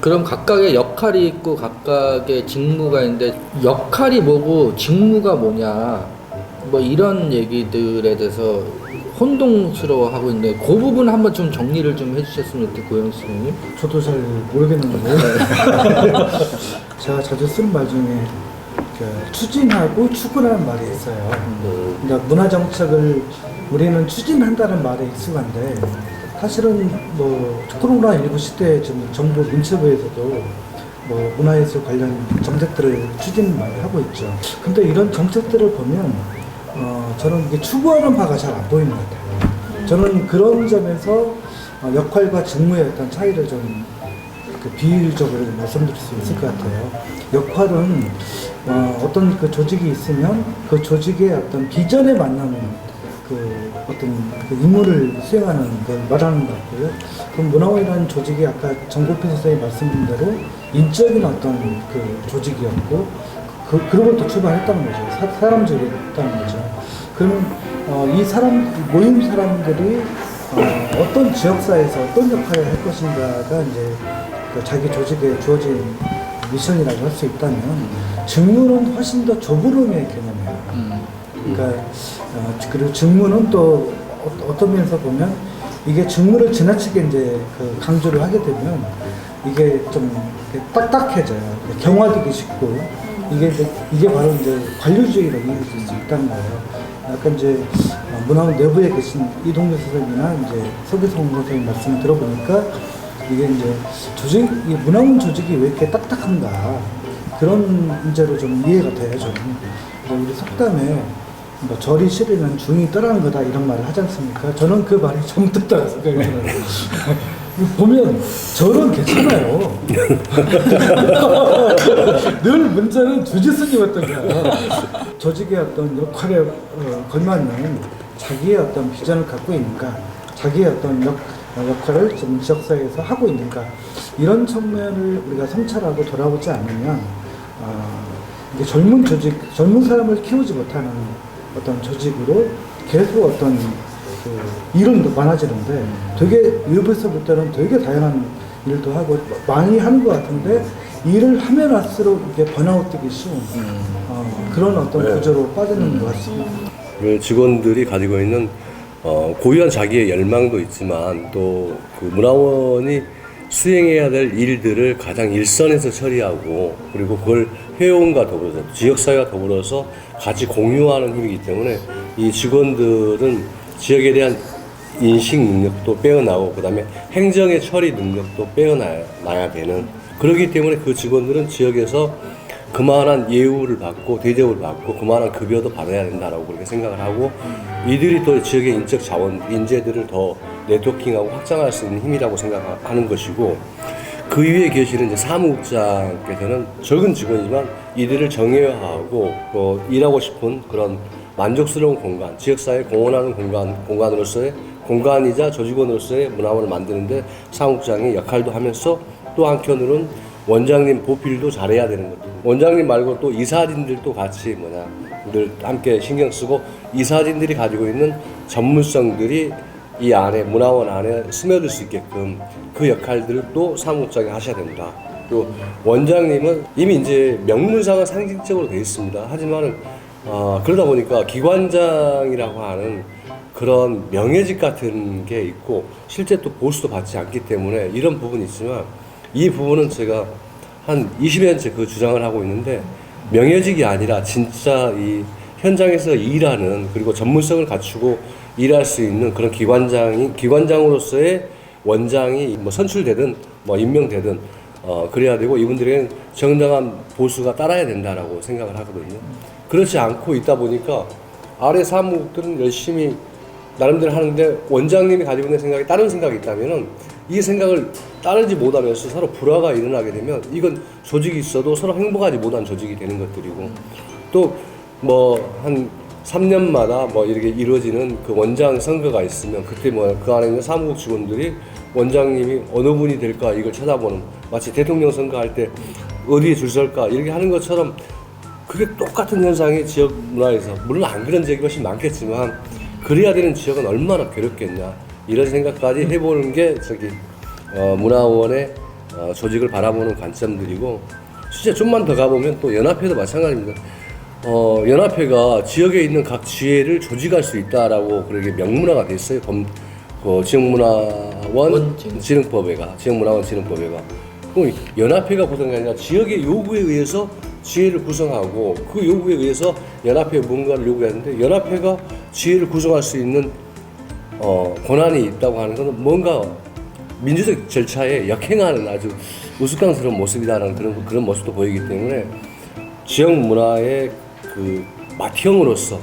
그럼 각각의 역할이 있고 각각의 직무가 있는데 역할이 뭐고 직무가 뭐냐 뭐 이런 얘기들에 대해서 혼동스러워하고 있는데 그 부분 한번 좀 정리를 좀 해주셨으면 좋겠고 고영수 선생님. 저도 잘 모르겠는데 제가 자주 쓰는 말 중에 추진하고 추구라는 말이 있어요. 그러니까 문화정책을 우리는 추진한다는 말에 익숙한데 사실은 뭐 코로나19 시대에 지금 정부 문체부에서도 뭐 문화예술 관련 정책들을 추진 많이 하고 있죠. 근데 이런 정책들을 보면 저는 이게 추구하는 바가 잘 안 보이는 것 같아요. 저는 그런 점에서 역할과 직무의 어떤 차이를 좀 비율적으로 말씀드릴 수 있을 것 같아요. 역할은 어떤 그 조직이 있으면 그 조직의 어떤 비전에 맞는 그 어떤 그 임무를 수행하는 걸 말하는 것 같고요. 그럼 문화원이라는 조직이 아까 정국필 선생님이 말씀드린 대로 인적인 어떤 그 조직이었고 그로부터 출발했다는 거죠. 사람적이었다는 거죠. 그러면 이 모임 사람들이 어떤 지역사회에서 어떤 역할을 할 것인가가 이제 자기 조직에 주어진 미션이라고 할 수 있다면 직무는 훨씬 더 좁은 개념이에요. 그러니까 그리고 직무는 또 어떤 면에서 보면 이게 직무를 지나치게 이제 그 강조를 하게 되면 이게 좀 딱딱해져요. 경화되기 쉽고 이게 바로 이제 관료주의로 이어질 수 있다는 거예요. 약간 이제 문화원 내부에 계신 이동규 선생님이나 이제 서기성 선생님 말씀을 들어보니까 이게 이제 이 문화원 조직이 왜 이렇게 딱딱한가 그런 문제로 좀 이해가 돼요. 저는 우리 속담에 뭐 절이 싫으면 중이 떠나는 거다 이런 말을 하지 않습니까? 저는 그 말이 좀 듣다가 생각이 들어요. 보면 절은 괜찮아요. 늘 문제는 주지스님이었던 거야. 조직의 어떤 역할에 걸맞는 자기의 어떤 비전을 갖고 있는가, 자기의 어떤 역할을 좀 지역사회에서 하고 있는가 이런 측면을 우리가 성찰하고 돌아보지 않으면 이게 젊은 사람을 키우지 못하는 어떤 조직으로 계속 어떤 일은 많아지는데 되게 유럽에서부터는 되게 다양한 일도 하고 많이 하는 것 같은데 일을 하면 할수록 이게 번아웃 되기 쉬운 그런 어떤 구조로 빠지는 것 같습니다. 직원들이 가지고 있는 고유한 자기의 열망도 있지만 또 그 문화원이 수행해야 될 일들을 가장 일선에서 처리하고 그리고 그걸 회원과 더불어서 지역사회와 더불어서 같이 공유하는 힘이기 때문에 이 직원들은 지역에 대한 인식 능력도 빼어나고 그 다음에 행정의 처리 능력도 빼어나야 되는 그렇기 때문에 그 직원들은 지역에서 그만한 예우를 받고 대접을 받고 그만한 급여도 받아야 된다라고 그렇게 생각을 하고 이들이 또 지역의 인적 자원, 인재들을 더 네트워킹하고 확장할 수 있는 힘이라고 생각하는 것이고 그 위에 계시는 이제 사무국장께서는 적은 직원이지만 이들을 정예화하고 일하고 싶은 그런 만족스러운 공간, 지역사회에 공헌하는 공간으로서의 공간이자 조직원으로서의 문화원을 만드는데 사무국장이 역할도 하면서 또 한편으로는 원장님 보필도 잘해야 되는 것도 원장님 말고 또 이사진들도 같이 늘 함께 신경 쓰고 이사진들이 가지고 있는 전문성들이 이 안에 문화원 안에 스며들 수 있게끔 그 역할들을 또 사무국장이 하셔야 된다. 또 원장님은 이미 이제 명문상은 상징적으로 되어 있습니다. 하지만은 그러다 보니까 기관장이라고 하는 그런 명예직 같은 게 있고 실제 또 보수도 받지 않기 때문에 이런 부분이 있지만 이 부분은 제가 한 20년째 그 주장을 하고 있는데 명예직이 아니라 진짜 이 현장에서 일하는 그리고 전문성을 갖추고 일할 수 있는 그런 기관장으로서의 원장이 뭐 선출되든 뭐 임명되든 그래야 되고 이분들에게는 정당한 보수가 따라야 된다라고 생각을 하거든요. 그렇지 않고 있다 보니까 아래 사무국들은 열심히 나름대로 하는데 원장님이 가지고 있는 생각이 다른 생각이 있다면은 이 생각을 따르지 못하면서 서로 불화가 일어나게 되면 이건 조직이 있어도 서로 행복하지 못한 조직이 되는 것들이고 또 뭐 한 3년마다 뭐 이렇게 이루어지는 그 원장 선거가 있으면 그때 뭐 그 안에 있는 사무국 직원들이 원장님이 어느 분이 될까 이걸 찾아보는 마치 대통령 선거할 때 어디에 줄 설까 이렇게 하는 것처럼 그게 똑같은 현상이 지역 문화에서 물론 안 그런 지역이 훨씬 많겠지만 그래야 되는 지역은 얼마나 괴롭겠냐 이런 생각까지 해보는 게 문화원의 조직을 바라보는 관점들이고 진짜 좀만 더 가보면 또 연합회도 마찬가지입니다. 연합회가 지역에 있는 각 지회를 조직할 수 있다라고 그렇게 명문화가 됐어요. 지역문화원 진흥법에가 그럼 연합회가 구성이 아니라 지역의 요구에 의해서 지회를 구성하고 그 요구에 의해서 연합회 뭔가를 요구하는데 연합회가 지회를 구성할 수 있는 권한이 있다고 하는 것은 뭔가 민주적 절차에 역행하는 아주 우스꽝스러운 모습이다라는 그런 모습도 보이기 때문에 지역 문화의 그 맏형으로서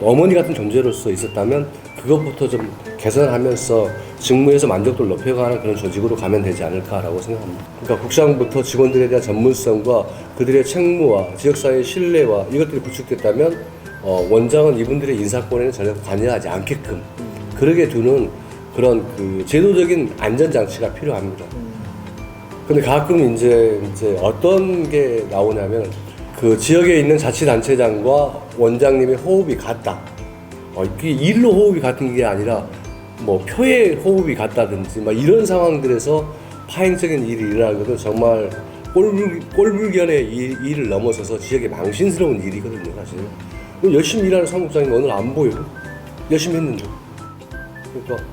어머니 같은 존재로서 있었다면 그것부터 좀 개선하면서 직무에서 만족도를 높여가는 그런 조직으로 가면 되지 않을까라고 생각합니다. 그러니까 국장부터 직원들에 대한 전문성과 그들의 책무와 지역사회의 신뢰와 이것들이 구축됐다면 원장은 이분들의 인사권에는 전혀 관여하지 않게끔 그러게 두는 그런 그 제도적인 안전장치가 필요합니다. 근데 가끔 이제 어떤 게 나오냐면 그 지역에 있는 자치단체장과 원장님의 호흡이 같다. 이게 일로 호흡이 같은 게 아니라 뭐 표에 호흡이 같다든지 막 이런 상황들에서 파행적인 일이 일어나는 것은 정말 꼴불견의 일을 넘어서서 지역에 망신스러운 일이거든요, 사실. 열심히 일하는 사무국장이 오늘 안 보여. 열심히 했는데. 그러니까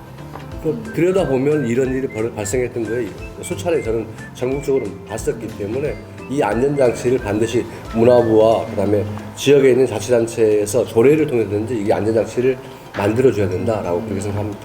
들여다보면 이런 일이 발생했던 거에 수차례 저는 전국적으로 봤었기 때문에 이 안전장치를 반드시 문화부와 그다음에 지역에 있는 자치단체에서 조례를 통해서든지 이 안전장치를 만들어줘야 된다라고 그렇게 생각합니다.